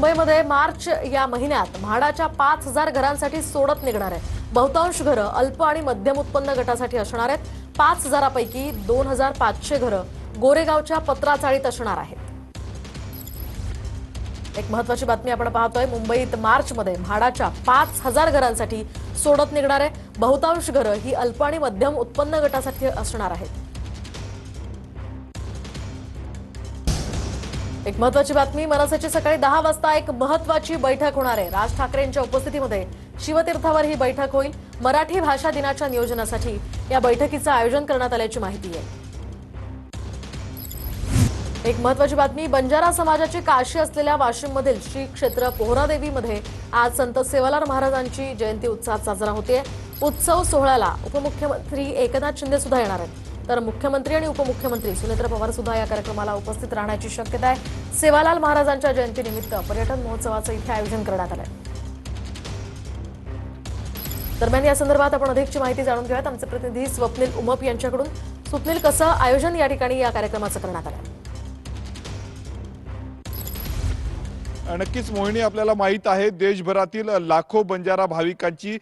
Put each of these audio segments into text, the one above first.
मुंबईमध्ये मार्च या महिन्यात म्हाडाच्या 5,000 घरांसाठी सोडत निघणार आहे। बहुतांश घरं अल्प आणि मध्यम उत्पन्न गटासाठी असणार आहेत। 5,000 पैकी 2,500 घरं गोरेगावच्या पत्राचाळीत असणार आहेत। एक महत्त्वाची बातमी आपण पाहतोय। मुंबईत मार्चमध्ये म्हाडाच्या 5,000 घरांसाठी सोडत निघणार आहे। बहुतांश घरं ही अल्प आणि मध्यम उत्पन्न गटासाठी असणार आहेत। एक महत्त्वाची बातमी, मनसेची सकाळी 10 वाजता एक महत्त्वाची बैठक होणार आहे। राज ठाकरेंच्या उपस्थितीमध्ये शिवतीर्थावर ही बैठक होईल। मराठी भाषा दिनाच्या नियोजनासाठी या बैठकीचं आयोजन करण्यात आल्याची माहिती आहे। एक महत्त्वाची बातमी, बंजारा समाजाची काशी असलेल्या वाशिममधील श्री क्षेत्र पोहरादेवीमध्ये आज संत सेवालाल महाराजांची जयंती उत्साहात साजरा होतेय। उत्सव सोहळ्याला उपमुख्यमंत्री एकनाथ शिंदे सुद्धा येणार आहेत, तर मुख्यमंत्री आणि उपमुख्यमंत्री सुनेत्र पवार सुद्धा या कार्यक्रमाला उपस्थित राहण्याची शक्यता आहे। सेवालाल महाराजांच्या जयंतीनिमित्त पर्यटन महोत्सवाचं इथे आयोजन करण्यात आलंय। दरम्यान या संदर्भात आपण अधिकची माहिती जाणून घेऊयात आमचे प्रतिनिधी स्वप्नील उमप यांच्याकडून। स्वप्नील, कसं आयोजन या ठिकाणी या कार्यक्रमाचं करण्यात आलंय? नक्कीच मोहिनी, आपल्याला माहित आहे देशभरातील लाखो बंजारा भाविकांची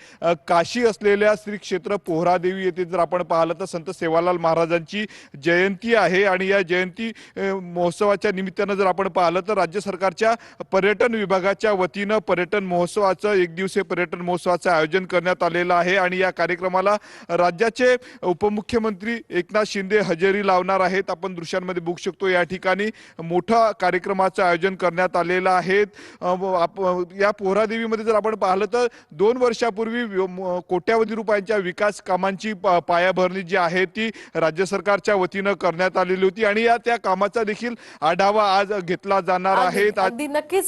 काशी असलेल्या श्री क्षेत्र पोहरादेवी येथे जर आपण पाहिलं तर संत सेवालाल महाराजांची जयंती आहे। आणि या जयंती महोत्सवाच्या निमित्तानं जर आपण पाहिलं तर राज्य सरकारच्या पर्यटन विभागाच्या वतीनं पर्यटन महोत्सवाचं, एक दिवसीय पर्यटन महोत्सवाचं आयोजन करण्यात आलेलं आहे। आणि या कार्यक्रमाला राज्याचे उपमुख्यमंत्री एकनाथ शिंदे हजेरी लावणार आहेत। आपण दृश्यांमध्ये बघू शकतो या ठिकाणी मोठा कार्यक्रमाचं आयोजन करण्यात आलेलं आहे। या पोहरादेवीमध्ये जर आपण पाहिलं तर 2 वर्षापूर्वी कोट्यावधी रुपयांच्या विकास कामांची पायाभरणी जी आहे ती राज्य सरकारच्या वतीनं करण्यात आलेली होती। आणि त्या कामाचा देखील आढावा आज घेतला जाणार आहे। अगदी नक्कीच